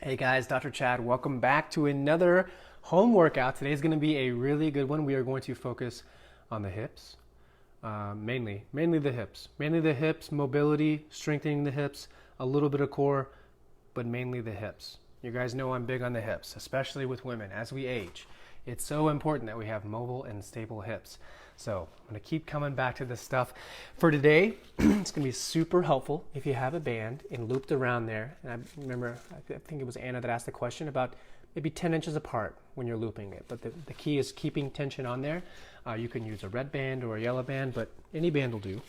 Hey guys, Dr. Chad, welcome back to another home workout. Today's going to be a really good one. We are going to focus on the hips, mainly the hips, mobility, strengthening the hips, a little bit of core, but mainly the hips. You guys know I'm big on the hips, especially with women as we age. It's so important that we have mobile and stable hips. So I'm going to keep coming back to this stuff. For today, it's going to be super helpful if you have a band and looped around there. And I remember, I think it was Anna that asked the question about maybe 10 inches apart when you're looping it. But the key is keeping tension on there. You can use a red band or a yellow band, but any band will do.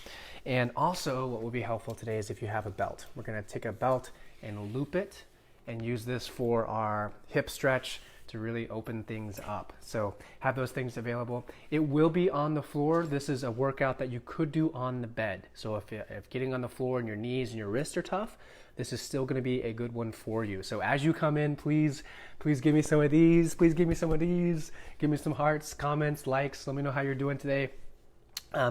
And also what will be helpful today is if you have a belt. We're going to take a belt and loop it and use this for our hip stretch to really open things up. So have those things available. It will be on the floor. This is a workout that you could do on the bed. So if getting on the floor and your knees and your wrists are tough, this is still going to be a good one for you. So as you come in, please give me some of these. Please give me some of these. Give me some hearts, comments, likes. Let me know how you're doing today.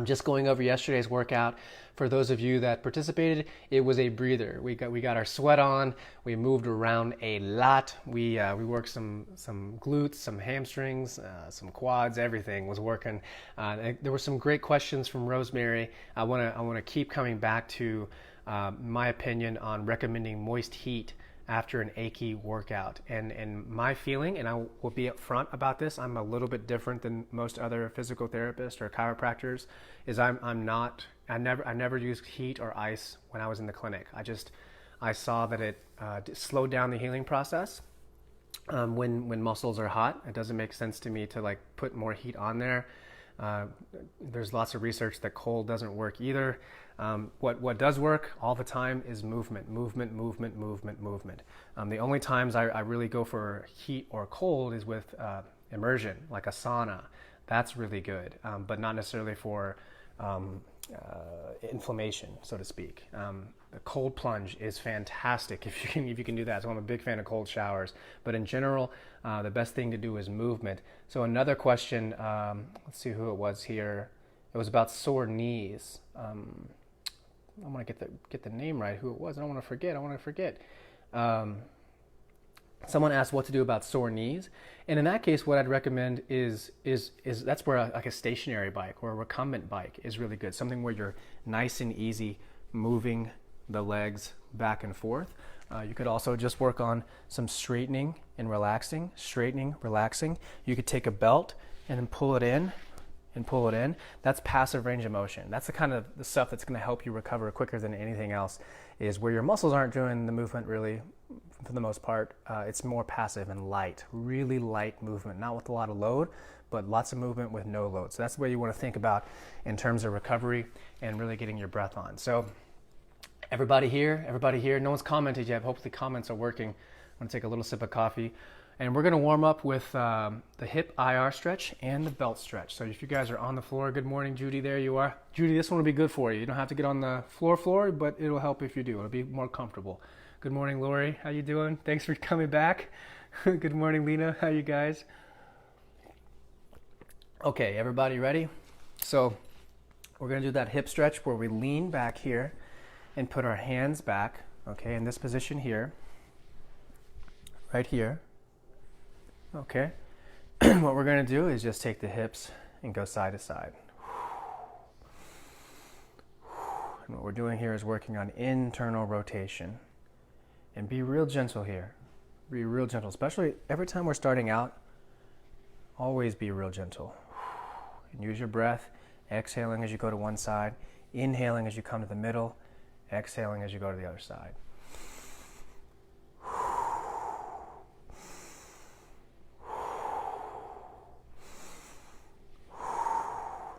Just going over yesterday's workout. For those of you that participated, it was a breather. We got our sweat on. We moved around a lot. We worked some glutes, some hamstrings, some quads. Everything was working. There were some great questions from Rosemary. I want to keep coming back to my opinion on recommending moist heat after an achy workout. And my feeling, and I will be upfront about this, I'm a little bit different than most other physical therapists or chiropractors, is I never used heat or ice when I was in the clinic. I saw that it slowed down the healing process. When muscles are hot, it doesn't make sense to me to like put more heat on there. There's lots of research that cold doesn't work either. What does work all the time is movement. The only times I really go for heat or cold is with immersion, like a sauna. That's really good, but not necessarily for inflammation, so to speak. The cold plunge is fantastic if you can do that. So I'm a big fan of cold showers. But in general, the best thing to do is movement. So another question, let's see who it was here. It was about sore knees. I want to get the name right, who it was. I don't want to forget. Someone asked what to do about sore knees. And in that case, what I'd recommend is that's where like a stationary bike or a recumbent bike is really good. Something where you're nice and easy moving the legs back and forth. You could also just work on some straightening and relaxing. You could take a belt and then pull it in. That's passive range of motion. That's the kind of the stuff that's going to help you recover quicker than anything else, is where your muscles aren't doing the movement really for the most part. It's more passive and light, really light movement, not with a lot of load, but lots of movement with no load. So that's the way you want to think about in terms of recovery and really getting your breath on. So everybody here, no one's commented yet. Hopefully comments are working. I'm going to take a little sip of coffee. And we're going to warm up with the hip IR stretch and the belt stretch. So if you guys are on the floor, good morning, Judy, there you are. Judy, this one will be good for you. You don't have to get on the floor, but it'll help if you do. It'll be more comfortable. Good morning, Lori. How you doing? Thanks for coming back. Good morning, Lena. How you guys? Okay, everybody ready? So we're going to do that hip stretch where we lean back here and put our hands back, okay, in this position here, right here. Okay, what we're going to do is just take the hips and go side to side. And what we're doing here is working on internal rotation. And be real gentle here. Be real gentle, especially every time we're starting out. Always be real gentle. And use your breath, exhaling as you go to one side, inhaling as you come to the middle, exhaling as you go to the other side.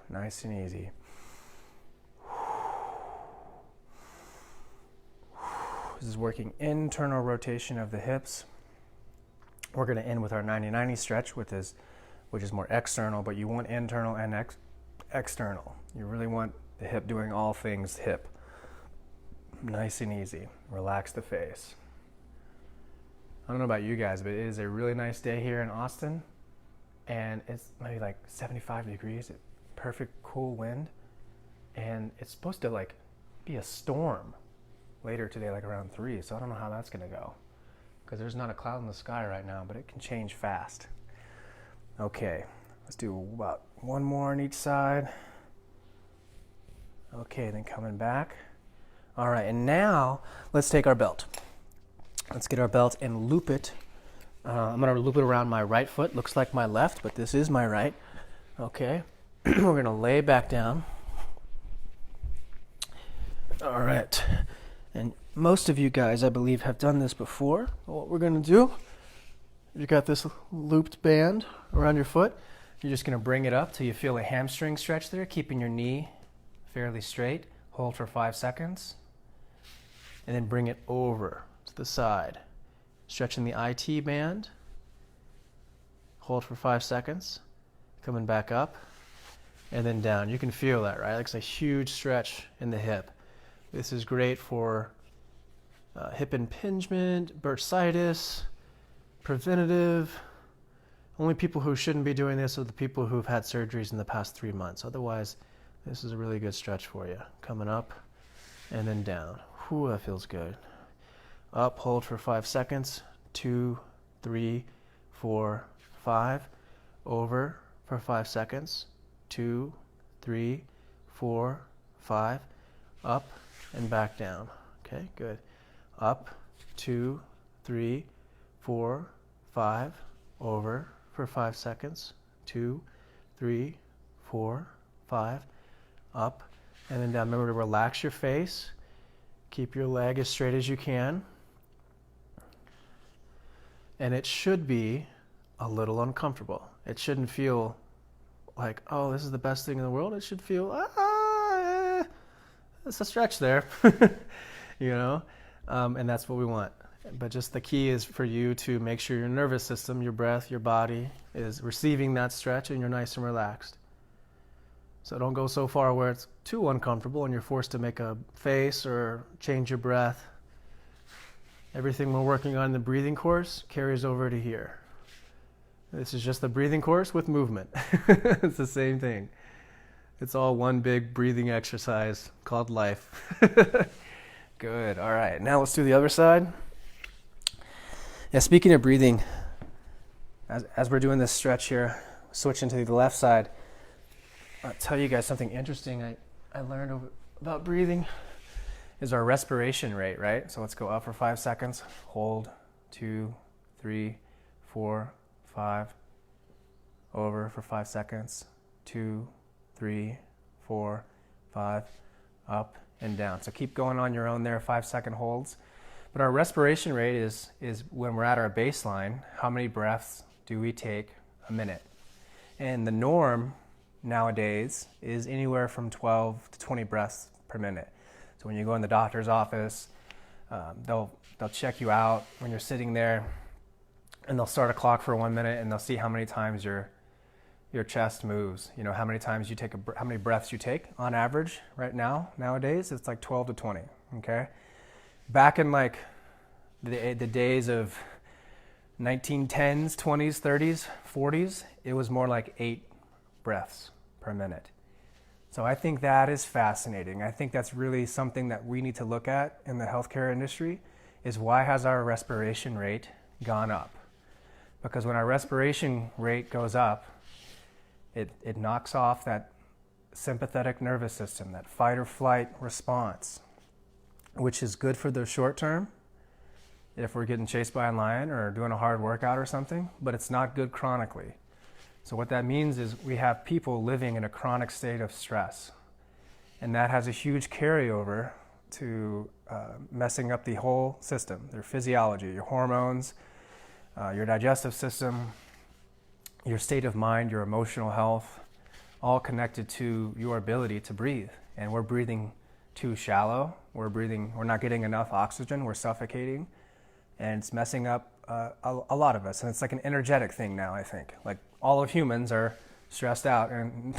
Nice and easy. This is working internal rotation of the hips. We're going to end with our 90-90 stretch, which is more external, but you want internal and external. You really want the hip doing all things hip. Nice and easy. Relax the face. I don't know about you guys, but it is a really nice day here in Austin, and it's maybe like 75 degrees. Perfect cool wind, and it's supposed to like be a storm later today, like around 3, so I don't know how that's gonna go. because there's not a cloud in the sky right now, but it can change fast. Okay, let's do about one more on each side. Okay, then coming back. All right, and now let's take our belt. Let's get our belt and loop it. I'm going to loop it around my right foot. Looks like my left, but this is my right. Okay, we're going to lay back down. All right, and most of you guys, I believe, have done this before. What we're going to do, you got this looped band around your foot. You're just going to bring it up till you feel a hamstring stretch there, keeping your knee fairly straight. Hold for 5 seconds, and then bring it over to the side. Stretching the IT band. Hold for 5 seconds. Coming back up, and then down. You can feel that, right? It's a huge stretch in the hip. This is great for hip impingement, bursitis, preventative. Only people who shouldn't be doing this are the people who've had surgeries in the past 3 months. Otherwise, this is a really good stretch for you. Coming up and then down. Whew, that feels good. Up, hold for 5 seconds. 2, 3, 4, 5. Over for 5 seconds. 2, 3, 4, 5. Up and back down. Okay, good. Up, 2, 3, 4, 5. Over for 5 seconds. 2, 3, 4, 5. Up and then down. Remember to relax your face. Keep your leg as straight as you can. And it should be a little uncomfortable. It shouldn't feel like, oh, this is the best thing in the world. It should feel, it's a stretch there, you know, and that's what we want. But just the key is for you to make sure your nervous system, your breath, your body is receiving that stretch and you're nice and relaxed. So don't go so far where it's too uncomfortable and you're forced to make a face or change your breath. Everything we're working on in the breathing course carries over to here. This is just the breathing course with movement. It's the same thing. It's all one big breathing exercise called life. Good. All right. Now let's do the other side. Yeah, speaking of breathing, as we're doing this stretch here, switching to the left side, I'll tell you guys something interesting I learned about breathing is our respiration rate, right? So let's go up for 5 seconds, hold, 2, 3, 4, 5, over for 5 seconds, 2, 3, 4, 5, up and down. So keep going on your own there, 5-second holds. But our respiration rate is when we're at our baseline, how many breaths do we take a minute? And the norm nowadays is anywhere from 12 to 20 breaths per minute. So when you go in the doctor's office, they'll check you out when you're sitting there, and they'll start a clock for 1 minute, and they'll see how many times your chest moves. You know, how many times you take how many breaths you take on average right now. Nowadays, it's like 12 to 20. Okay, back in like the days of 1910s, 20s, 30s, 40s, it was more like 8 breaths per minute. So I think that is fascinating. I think that's really something that we need to look at in the healthcare industry, is why has our respiration rate gone up? Because when our respiration rate goes up, it knocks off that sympathetic nervous system, that fight or flight response, which is good for the short term if we're getting chased by a lion or doing a hard workout or something, but it's not good chronically. So what that means is we have people living in a chronic state of stress, and that has a huge carryover to messing up the whole system, their physiology, your hormones, your digestive system, your state of mind, your emotional health, all connected to your ability to breathe. And we're breathing too shallow, we're not getting enough oxygen, we're suffocating, and it's messing up a lot of us. And it's like an energetic thing now, I think. Like all of humans are stressed out, and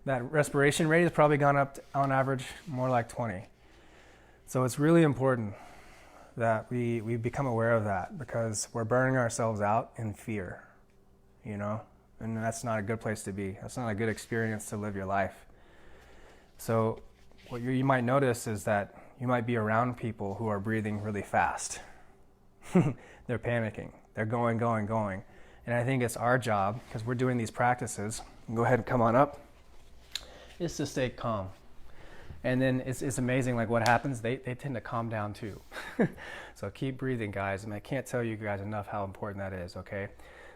that respiration rate has probably gone up on average more like 20. So it's really important that we become aware of that, because we're burning ourselves out in fear, you know, and that's not a good place to be. That's not a good experience to live your life. So what you might notice is that you might be around people who are breathing really fast. They're panicking. They're going, going, going. And I think it's our job, because we're doing these practices, go ahead and come on up, is to stay calm. And then it's amazing like what happens, they tend to calm down too. So keep breathing, guys. And I can't tell you guys enough how important that is, okay?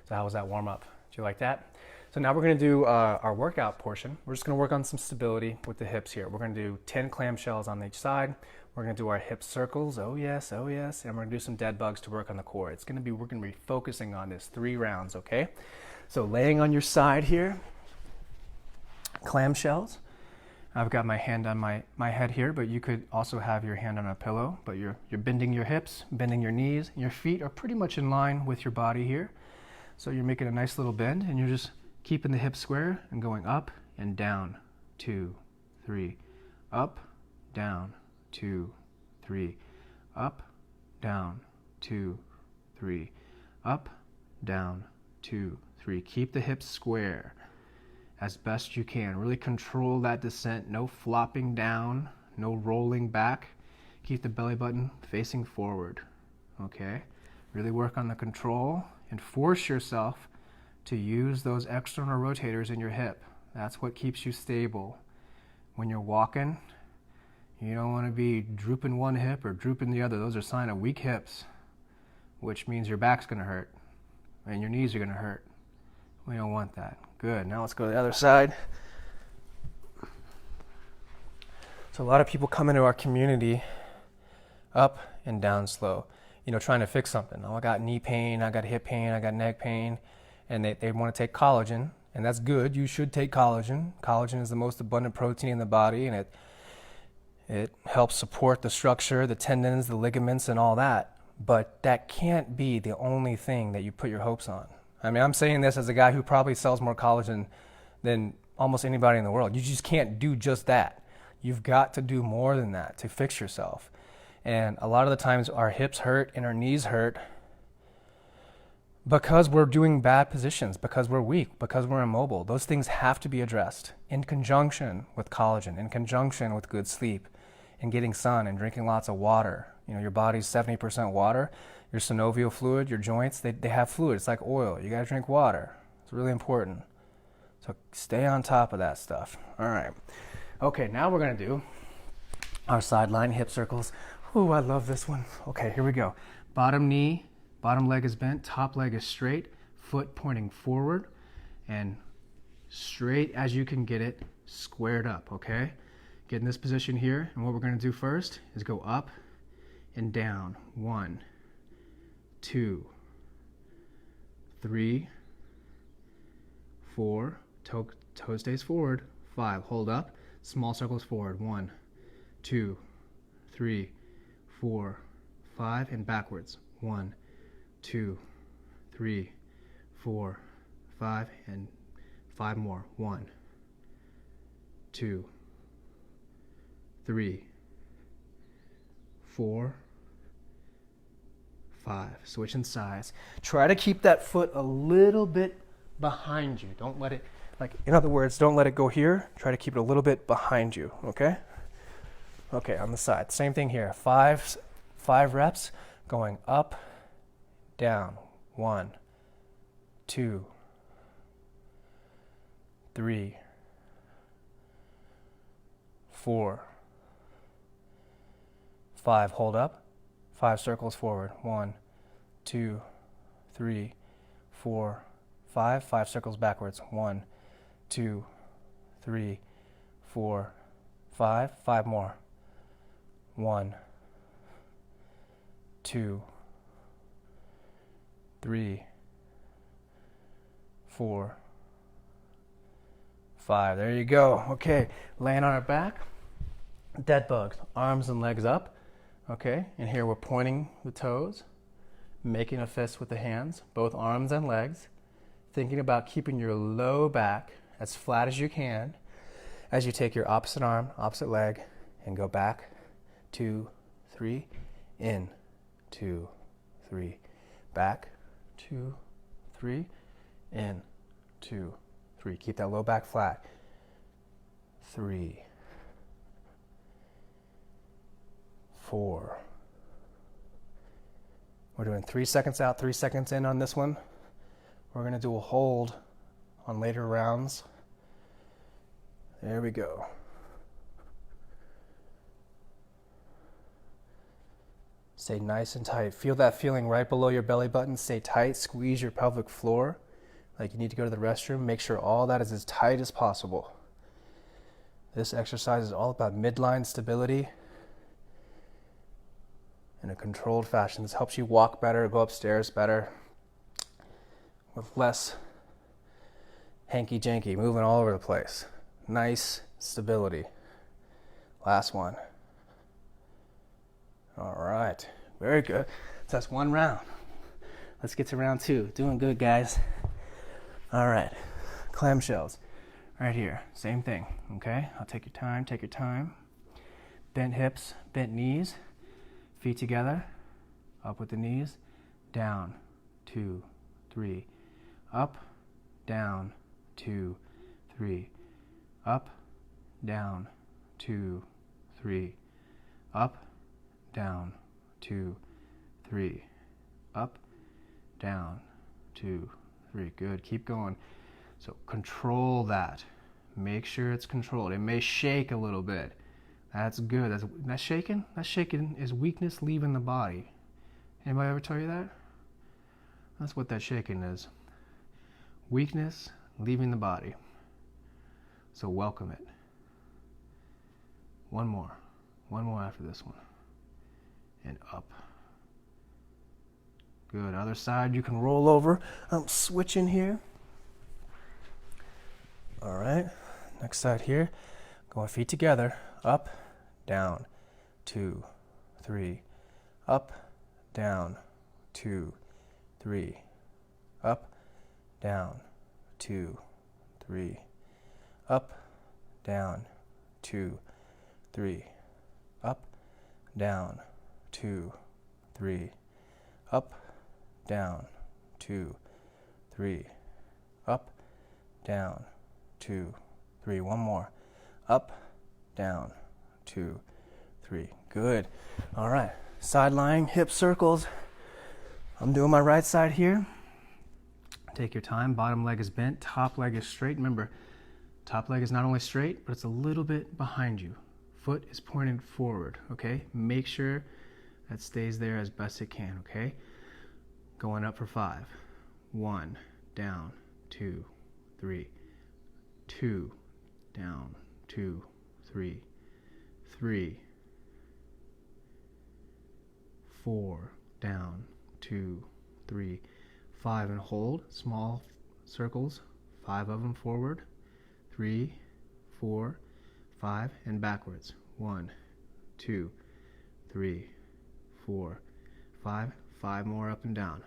So how was that warm up? Did you like that? So now we're gonna do our workout portion. We're just gonna work on some stability with the hips here. We're gonna do 10 clam shells on each side. We're gonna do our hip circles, oh yes, oh yes. And we're gonna do some dead bugs to work on the core. We're gonna be focusing on this 3 rounds, okay? So laying on your side here, clam shells. I've got my hand on my head here, but you could also have your hand on a pillow, but you're bending your hips, bending your knees. Your feet are pretty much in line with your body here. So you're making a nice little bend, and you're just keeping the hips square and going up and down, 2, 3, up, down, 2, 3, up, down, 2, 3, up, down, 2, 3. Keep the hips square as best you can. Really control that descent. No flopping down, no rolling back. Keep the belly button facing forward, okay? Really work on the control and force yourself to use those external rotators in your hip. That's what keeps you stable. When you're walking, you don't want to be drooping one hip or drooping the other. Those are a sign of weak hips, which means your back's going to hurt and your knees are going to hurt. We don't want that. Good. Now let's go to the other side. So a lot of people come into our community up and down slow, trying to fix something. Oh, I got knee pain, I got hip pain, I got neck pain, and they want to take collagen, and that's good. You should take collagen. Collagen is the most abundant protein in the body, and it helps support the structure, the tendons, the ligaments, and all that. But that can't be the only thing that you put your hopes on. I mean, I'm saying this as a guy who probably sells more collagen than almost anybody in the world. You just can't do just that. You've got to do more than that to fix yourself. And a lot of the times our hips hurt and our knees hurt because we're doing bad positions, because we're weak, because we're immobile. Those things have to be addressed in conjunction with collagen, in conjunction with good sleep, and getting sun and drinking lots of water. Your body's 70% water. Your synovial fluid, your joints, they have fluid. It's like oil. You got to drink water. It's really important. So stay on top of that stuff. All right. Okay, now we're going to do our sideline hip circles. Ooh, I love this one. Okay, here we go. Bottom knee, bottom leg is bent, top leg is straight, foot pointing forward, and straight as you can get it, squared up, okay? Get in this position here, and what we're going to do first is go up and down. 1, 2, 3, 4, toe stays forward, 5, hold up, small circles forward, 1, 2, 3, 4, 5, and backwards, 1, 2, 3, 4, 5, and 5 more, 1, 2, 3, 4, 5. Switching sides. Try to keep that foot a little bit behind you. Don't let it, in other words, don't let it go here. Try to keep it a little bit behind you, okay? Okay, on the side. Same thing here. 5 reps going up, down. 1, 2, 3, 4, 5. Hold up. 5 circles forward. 1, 2, 3, 4, 5. 5 circles backwards. 1, 2, 3, 4, 5. 5 more. 1, 2, 3, 4, 5. There you go. Okay, laying on our back. Dead bugs. Arms and legs up. Okay, and here we're pointing the toes, making a fist with the hands, both arms and legs, thinking about keeping your low back as flat as you can as you take your opposite arm, opposite leg, and go back, 2, 3, in, 2, 3, back, 2, 3, in, 2, 3. Keep that low back flat. 3, 4, We're doing 3 seconds out, 3 seconds in on this one. We're going to do a hold on later rounds. There we go. Stay nice and tight. Feel that feeling right below your belly button. Stay tight. Squeeze your pelvic floor like you need to go to the restroom. Make sure all that is as tight as possible. This exercise is all about midline stability in a controlled fashion. This helps you walk better, go upstairs better, with less hanky-janky, moving all over the place. Nice stability. Last one. All right, very good. So that's one round. Let's get to round two. Doing good, guys. All right, clam shells. Right here, same thing, okay? I'll take your time, take your time. Bent hips, bent knees, feet together, up with the knees, down, 2, 3, up, down, 2, 3, up, down, 2, 3, up, down, 2, 3, up, down, 2, 3. Good, keep going. So control that. Make sure it's controlled. It may shake a little bit. That's good. That's shaking. That shaking is weakness leaving the body. Anybody ever tell you that? That's what that shaking is. Weakness leaving the body. So welcome it. One more after this one. And up. Good. Other side, you can roll over. I'm switching here. All right. Next side here. Going feet together. Up, down, 2, 3. Up, down, 2, 3. Up, down, 2, 3. Up, down, 2, 3. Up, down, 2, 3. Up, down, 2, 3. Up, down, 2, 3. One more. Up, down, 2, 3. Good. All right. Sideline hip circles. I'm doing my right side here. Take your time. Bottom leg is bent. Top leg is straight. Remember, top leg is not only straight, but it's a little bit behind you. Foot is pointed forward, okay? Make sure that stays there as best it can, okay? Going up for 5. 1, down, 2, 3. 2, down, 2, 3. 3. 4, down, 2, 3. 5 and hold. Small circles. 5 of them forward. 3, 4, 5 and backwards. 1, 2, 3, 4, 5. 5 more up and down.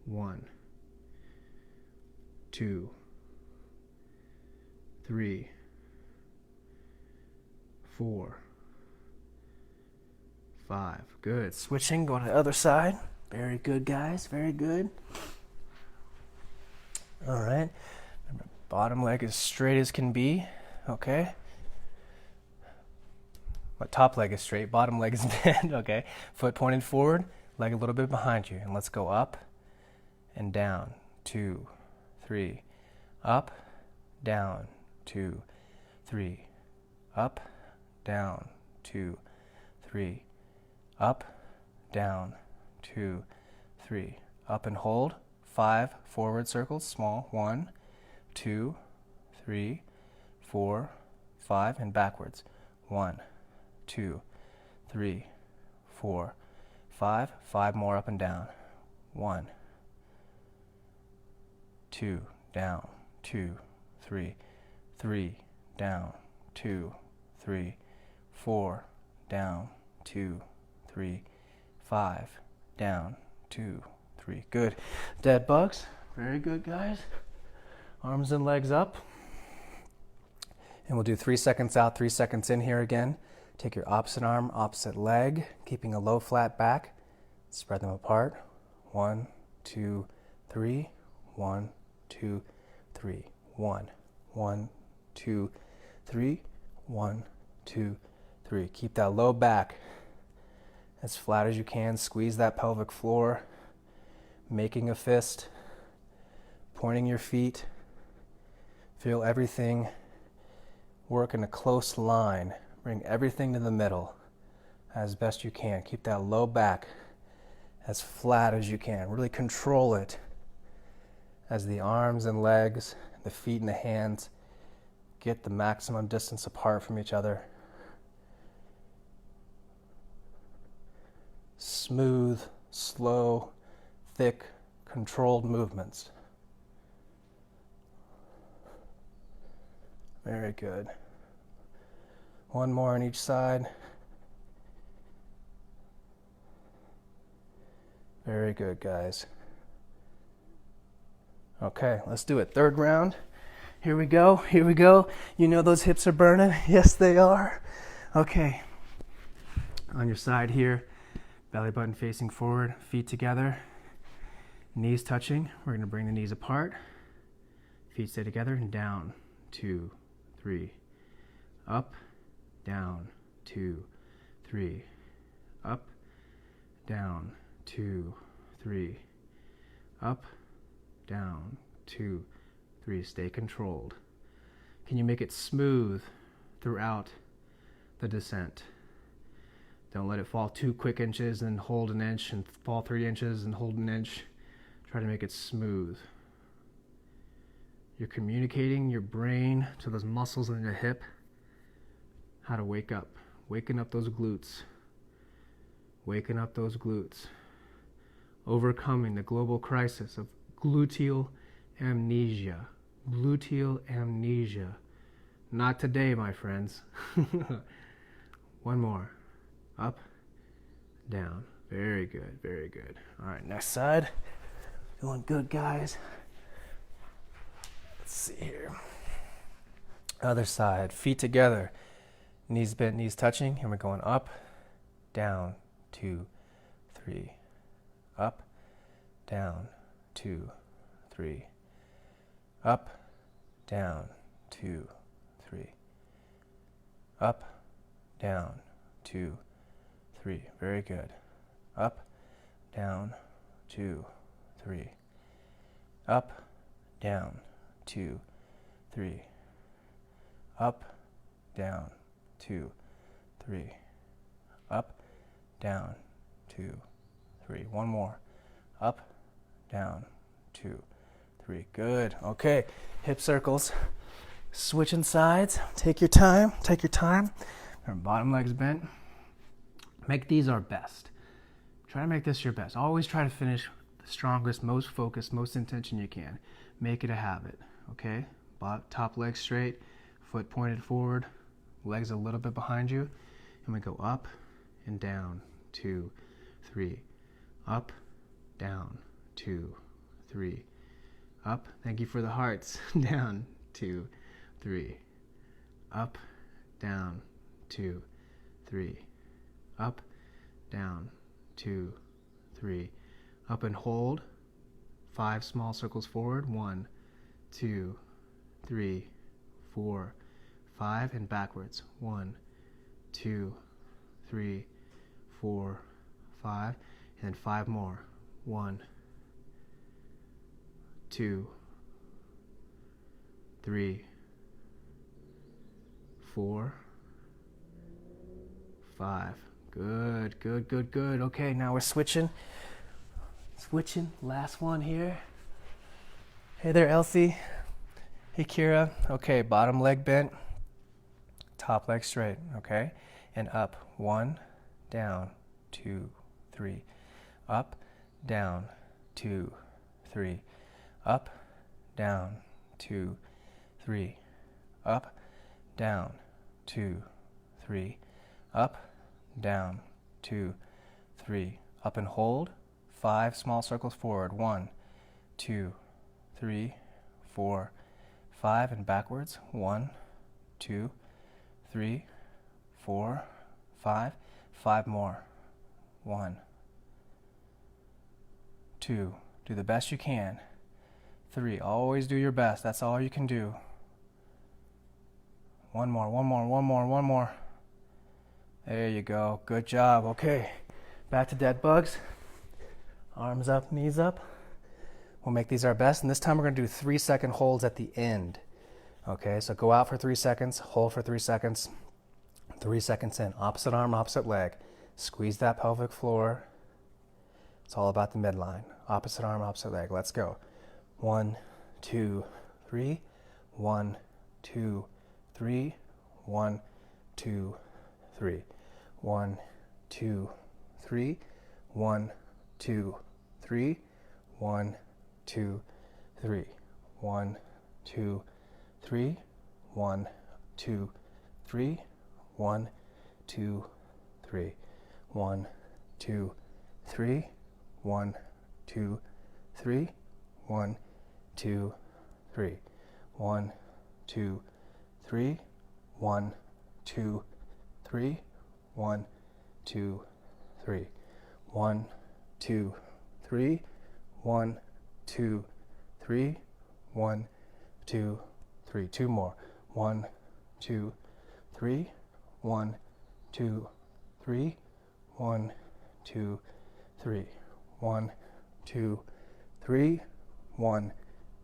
1, 2, 3, 4, 5. Good. Switching, going to the other side. Very good, guys. Very good. All right. Remember, bottom leg as straight as can be. Okay. But top leg is straight. Bottom leg is bent. Okay. Foot pointed forward. Leg a little bit behind you. And let's go up and down. 2, 3. Up, down. 2, 3. Up, down. 2, 3. Up, down. 2, 3. Up and hold. 5 forward circles, small. 1, 2, 3, 4, 5 and backwards. 1, 2, 3, 4, 5. 5 more up and down. 1, 2, down. 2, 3, 3, down. 2, 3, 4, down. 2, 3, 5, down. 2, 3. Good. Dead bugs. Very good, guys. Arms and legs up. And we'll do 3 seconds out, 3 seconds in here again. Take your opposite arm, opposite leg, keeping a low flat back. Spread them apart. 1, 2, 3. 1, 2, 3. 1, 1, 2, 3. 1, 2, 3. Keep that low back as flat as you can. Squeeze that pelvic floor. making a fist, pointing your feet. Feel everything work in a close line. Bring everything to the middle as best you can. Keep that low back as flat as you can. Really control it as the arms and legs, the feet and the hands get the maximum distance apart from each other. Smooth, slow, thick, controlled movements. Very good. One more on each side. Very good, guys. Okay, let's do it. Third round. Here we go. Here we go. You know those hips are burning? Yes, they are. Okay. On your side here, belly button facing forward, feet together, knees touching. We're going to bring the knees apart. Feet stay together and down. 2, 3. Up, down. 2, 3. Up, down. 2, 3. Up, down. 2, 3. Stay controlled. Can you make it smooth throughout the descent? Don't let it fall 2 quick inches and hold an inch, and fall 3 inches and hold an inch. Try to make it smooth. You're communicating your brain to those muscles in your hip how to wake up. Waking up those glutes. Waking up those glutes. Overcoming the global crisis of gluteal amnesia. Gluteal amnesia. Not today, my friends. One more. Up, down. Very good, very good. All right, next side. Feeling good, guys. Let's see here. Other side. Feet together. Knees bent, knees touching. And we're going up, down, 2, 3. Up, down, 2, 3. Up, down, 2, 3. Up, down, 2, 3. Very good. Up, down, 2, 3. Up, down, 2, 3. Up, down, 2, 3. Up, down, 2, 3. One more. Up, down, 2, 3. Good. Okay. Hip circles. Switching sides. Take your time. Take your time. Our bottom leg's bent. Make these our best. Try to make this your best. Always try to finish the strongest, most focused, most intention you can. Make it a habit. Okay? Top leg straight. Foot pointed forward. Legs a little bit behind you. And we go up and down. 2, 3. Up, down. 2, 3. Up. Thank you for the hearts. Down. 2, 3. Up, down. 2, 3. Up, down. 2, 3. Up and hold. 5 small circles forward. 1, 2, 3, 4, 5, and backwards. 1, 2, 3, 4, 5, and then 5 more. 1, 2, 3, 4, 5. Good, good, good, good. Okay, now we're switching. Last one here. Hey there, Elsie. Hey, Kira. Okay, bottom leg bent. Top leg straight, okay? And up. 1, down, 2, 3. Up, down, 2, 3. Up, down, 2, 3. Up, down, 2, 3. Up, down, 2, 3. Up and hold. 5 small circles forward. 1, 2, 3, 4, 5, and backwards. 1, 2, 3, 4, 5. 5 more. 1, 2. Do the best you can. 3. Always do your best. That's all you can do. 1 more, 1 more, 1 more, 1 more. There you go. Good job. Okay. Back to dead bugs. Arms up, knees up. We'll make these our best, and this time we're going to do 3-second holds at the end. Okay, so go out for 3 seconds, hold for 3 seconds, 3 seconds in. Opposite arm, opposite leg. Squeeze that pelvic floor. It's all about the midline. Opposite arm, opposite leg. Let's go. 1, 2, 3. 1, 2, 3. 1, 2, 3. 1, 2, 3. 1, 2, 3. 1, 2, 3. 1, 2, 3. 1, 2, 3. 1, 2, 3. 1, 2, 3. 1, 2, 3. 1, 2, 3. 1, 2, 3. 1, 2, 3. 1, 2, 3. 1, 2, 3. 1, 2, 3. 1, 2, 3. 2 more. 1, 2, 3. 1, 2, 3. 1, 2, 3. 1, 2, 3. 1,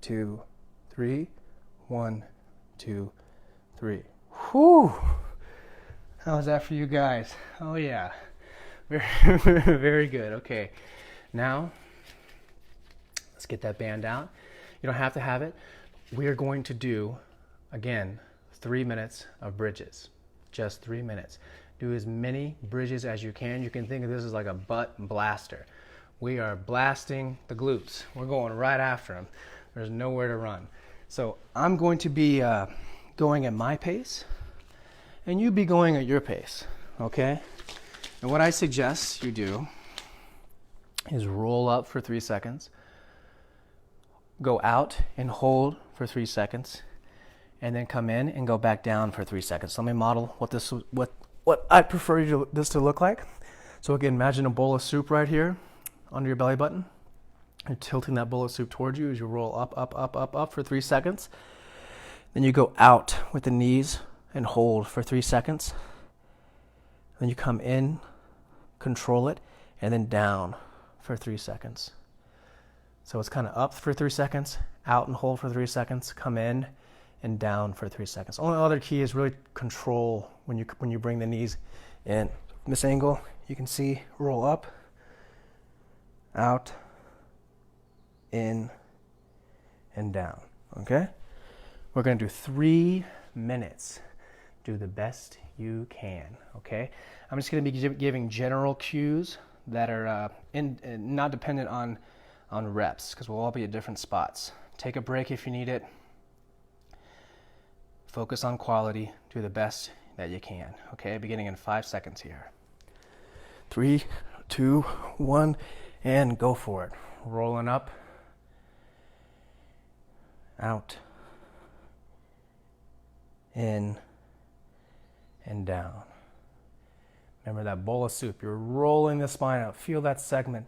2, 3. 1, 2, 3. Whew! How's that for you guys? Oh yeah. Very, very good. Okay. Now, let's get that band out. You don't have to have it. We are going to do, again, 3 minutes of bridges. Just 3 minutes. Do as many bridges as you can. You can think of this as like a butt blaster. We are blasting the glutes. We're going right after them. There's nowhere to run. So I'm going to be going at my pace, and you be going at your pace, okay? And what I suggest you do is roll up for 3 seconds, go out and hold for 3 seconds, and then come in and go back down for 3 seconds. So let me model what I prefer this to look like. So again, imagine a bowl of soup right here under your belly button. You're tilting that bowl of soup towards you as you roll up, up, up, up, up for 3 seconds. Then you go out with the knees and hold for 3 seconds. Then you come in, control it, and then down for 3 seconds. So it's kind of up for 3 seconds, out and hold for 3 seconds, come in and down for 3 seconds. Only other key is really control when you bring the knees in. From this angle, you can see roll up, out, in, and down. Okay? We're going to do 3 minutes. Do the best you can. Okay? I'm just going to be giving general cues that are not dependent on reps, because we'll all be at different spots. Take a break if you need it. Focus on quality. Do the best that you can. Okay? Beginning in 5 seconds here. 3, 2, 1, and go for it. Rolling up, out, in, and down. Remember that bowl of soup. You're rolling the spine out. Feel that segment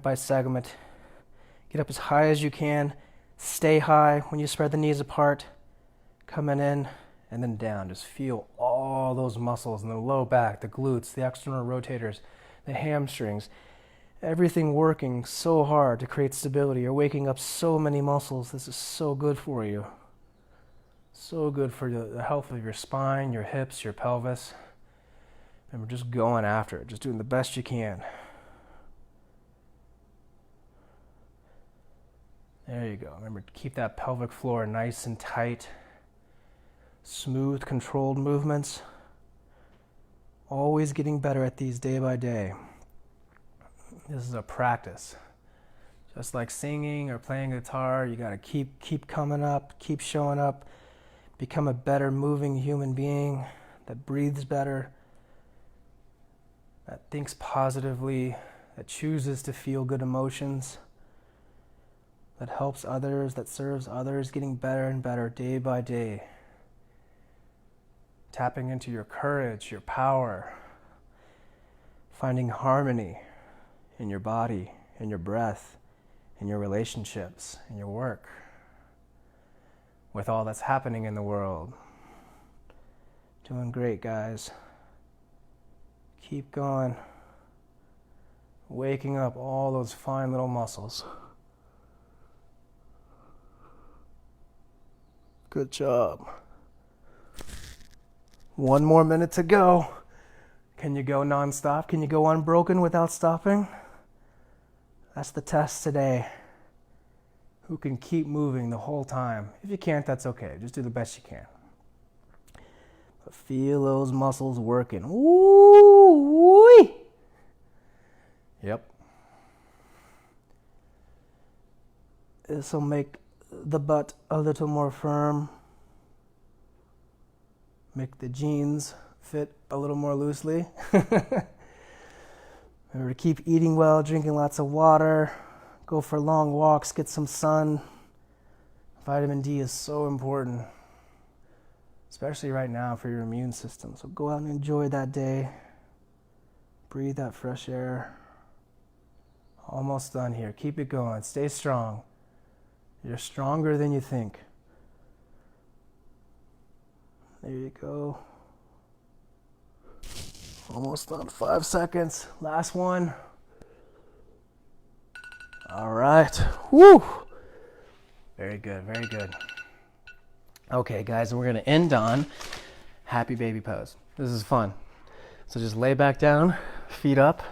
by segment. Get up as high as you can. Stay high when you spread the knees apart. Coming in and then down. Just feel all those muscles in the low back, the glutes, the external rotators, the hamstrings. Everything working so hard to create stability. You're waking up so many muscles. This is so good for you. So good for the health of your spine, your hips, your pelvis. And we're just going after it, just doing the best you can. There you go. Remember to keep that pelvic floor nice and tight. Smooth, controlled movements. Always getting better at these day by day. This is a practice. Just like singing or playing guitar, you gotta keep coming up, keep showing up, become a better moving human being that breathes better, that thinks positively, that chooses to feel good emotions, that helps others, that serves others, getting better and better day by day. Tapping into your courage, your power, finding harmony in your body, in your breath, in your relationships, in your work, with all that's happening in the world. Doing great, guys. Keep going. Waking up all those fine little muscles. Good job. 1 more minute to go. Can you go non-stop? Can you go unbroken without stopping? That's the test today. Who can keep moving the whole time? If you can't, that's okay. Just do the best you can. But feel those muscles working. Woo-wee! Yep. This will make the butt a little more firm. Make the jeans fit a little more loosely. Remember to keep eating well, drinking lots of water, go for long walks, get some sun. Vitamin D is so important, especially right now for your immune system. So go out and enjoy that day. Breathe that fresh air. Almost done here. Keep it going. Stay strong. You're stronger than you think. There you go. Almost done. 5 seconds. Last one. All right. Woo! Very good, very good. Okay, guys, and we're going to end on happy baby pose. This is fun. So just lay back down, feet up.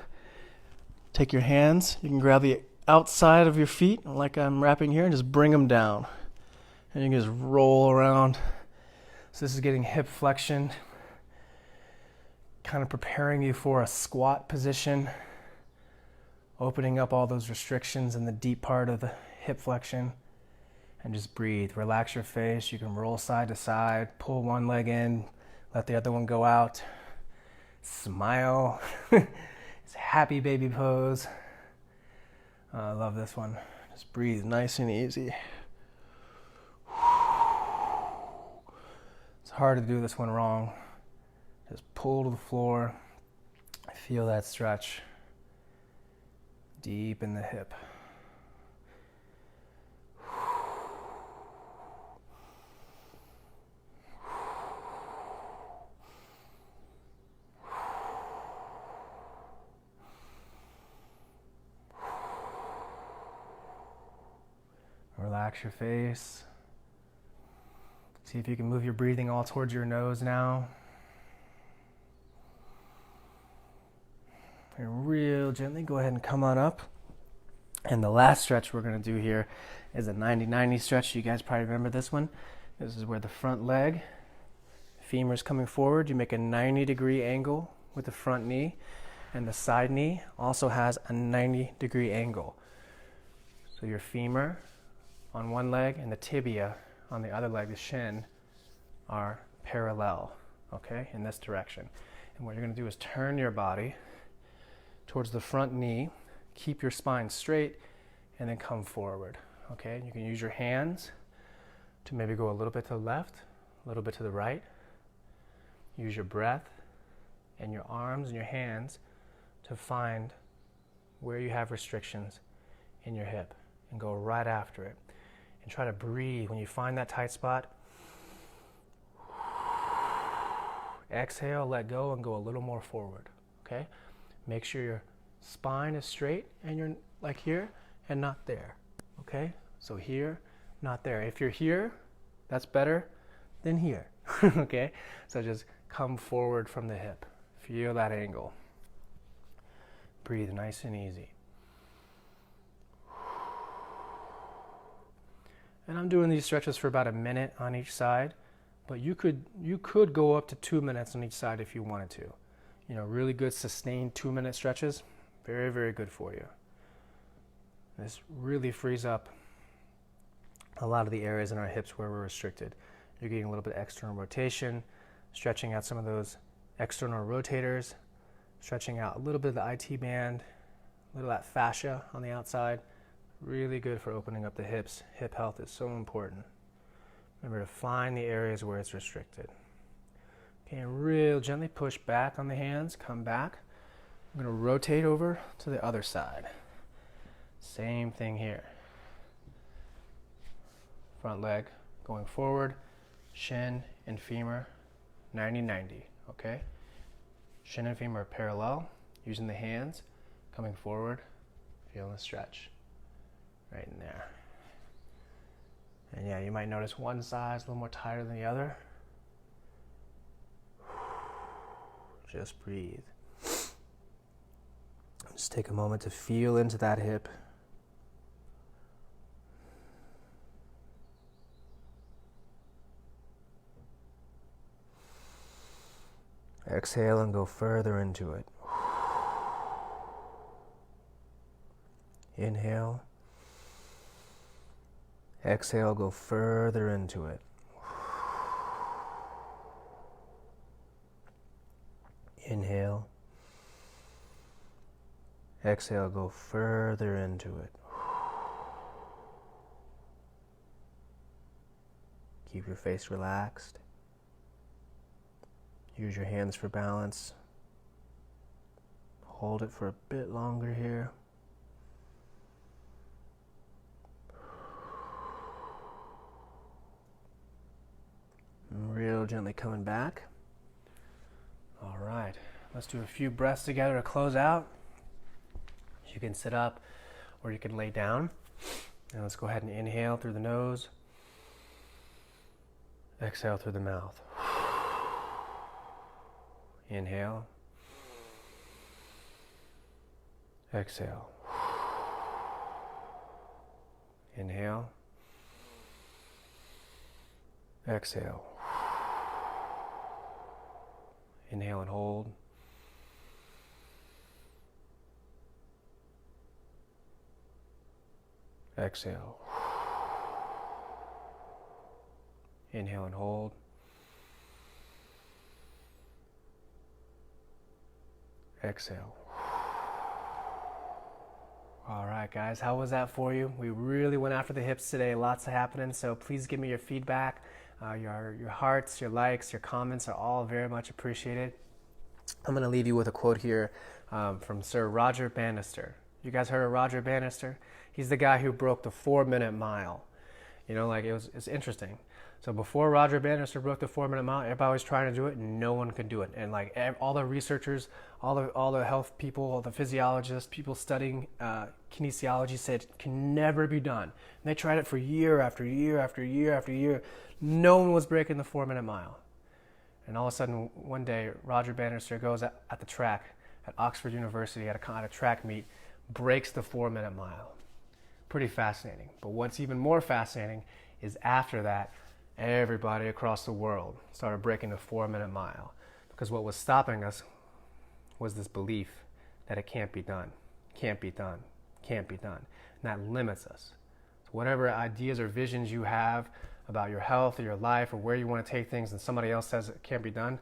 Take your hands. You can grab the outside of your feet, like I'm wrapping here, and just bring them down. And you can just roll around. So this is getting hip flexion, kind of preparing you for a squat position, opening up all those restrictions in the deep part of the hip flexion. And just breathe. Relax your face. You can roll side to side, pull one leg in, let the other one go out. Smile. It's a happy baby pose. I love this one. Just breathe nice and easy. It's hard to do this one wrong. Just pull to the floor. Feel that stretch deep in the hip. Relax your face. See if you can move your breathing all towards your nose now. And real gently go ahead and come on up. And the last stretch we're going to do here is a 90-90 stretch. You guys probably remember this one. This is where the front leg, femur is coming forward. You make a 90-degree angle with the front knee. And the side knee also has a 90-degree angle. So your femur on one leg and the tibia on the other leg, the shin, are parallel, okay, in this direction. And what you're going to do is turn your body towards the front knee, keep your spine straight, and then come forward, okay? You can use your hands to maybe go a little bit to the left, a little bit to the right. Use your breath and your arms and your hands to find where you have restrictions in your hip and go right after it. And try to breathe. When you find that tight spot, exhale, let go, and go a little more forward, okay? Make sure your spine is straight and you're like here and not there, okay? So here, not there. If you're here, that's better than here, okay? So just come forward from the hip. Feel that angle. Breathe nice and easy. And I'm doing these stretches for about a minute on each side, but you could go up to 2 minutes on each side if you wanted to. You know, really good sustained 2-minute stretches, very, very good for you. This really frees up a lot of the areas in our hips where we're restricted. You're getting a little bit of external rotation, stretching out some of those external rotators, stretching out a little bit of the IT band, a little of that fascia on the outside. Really good for opening up the hips. Hip health is so important. Remember to find the areas where it's restricted. Okay, and real gently push back on the hands, come back. I'm going to rotate over to the other side. Same thing here. Front leg going forward, shin and femur 90-90, okay? Shin and femur are parallel, using the hands, coming forward, feeling the stretch. Right in there. And yeah, you might notice one side's a little more tighter than the other. Just breathe. Just take a moment to feel into that hip. Exhale and go further into it. Inhale. Exhale, go further into it. Inhale. Exhale, go further into it. Keep your face relaxed. Use your hands for balance. Hold it for a bit longer here. Real gently coming back. All right, let's do a few breaths together to close out. You can sit up or you can lay down. And let's go ahead and inhale through the nose. Exhale through the mouth. Inhale. Exhale. Inhale. Exhale. Inhale and hold. Exhale. Inhale and hold. Exhale. All right, guys, how was that for you? We really went after the hips today. Lots happening, so please give me your feedback. Your hearts, your likes, your comments are all very much appreciated. I'm going to leave you with a quote here from Sir Roger Bannister. You guys heard of Roger Bannister? He's the guy who broke the 4-minute mile. You know, like it's interesting. So before Roger Bannister broke the 4-minute mile, everybody was trying to do it and no one could do it. And like all the researchers, all the health people, all the physiologists, people studying kinesiology said it can never be done. And they tried it for year after year after year after year. No one was breaking the 4-minute mile. And all of a sudden, one day, Roger Bannister goes at the track at Oxford University at a track meet, breaks the 4-minute mile. Pretty fascinating. But what's even more fascinating is after that, everybody across the world started breaking the 4-minute mile, because what was stopping us was this belief that it can't be done, can't be done, can't be done. And that limits us. So whatever ideas or visions you have about your health or your life or where you want to take things and somebody else says it can't be done,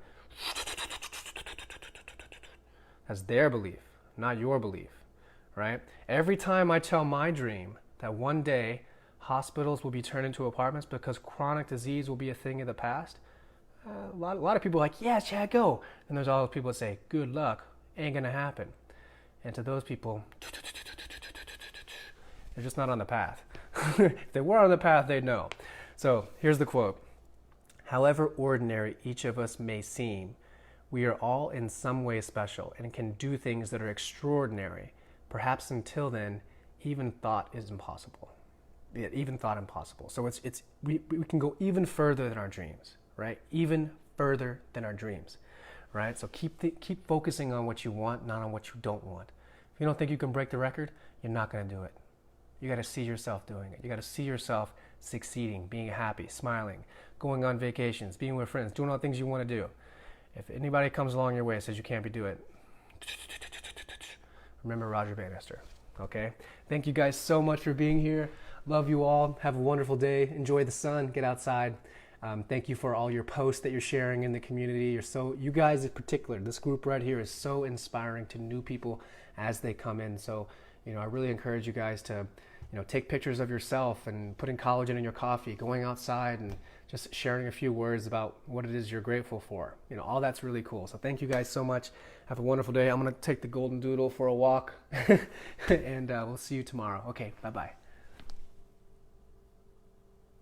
that's their belief, not your belief, right? Every time I tell my dream that one day hospitals will be turned into apartments because chronic disease will be a thing of the past, a lot of people are like, yeah, Chad, go. And there's all those people that say, good luck, ain't gonna happen. And to those people, they're just not on the path. If they were on the path, they'd know. So here's the quote. However ordinary each of us may seem, we are all in some way special and can do things that are extraordinary. Perhaps until then, even thought is impossible. Yeah, even thought impossible. So we can go even further than our dreams, right? Even further than our dreams, right? So keep focusing on what you want, not on what you don't want. If you don't think you can break the record, you're not going to do it. You got to see yourself doing it. You got to see yourself succeeding, being happy, smiling, going on vacations, being with friends, doing all the things you want to do. If anybody comes along your way and says you can't do it, remember Roger Bannister, okay? Thank you guys so much for being here. Love you all. Have a wonderful day. Enjoy the sun. Get outside. Thank you for all your posts that you're sharing in the community. You guys in particular, this group right here is so inspiring to new people as they come in. So, I really encourage you guys to, take pictures of yourself and putting collagen in your coffee, going outside and just sharing a few words about what it is you're grateful for. All that's really cool. So thank you guys so much. Have a wonderful day. I'm going to take the golden doodle for a walk and we'll see you tomorrow. Okay, bye-bye.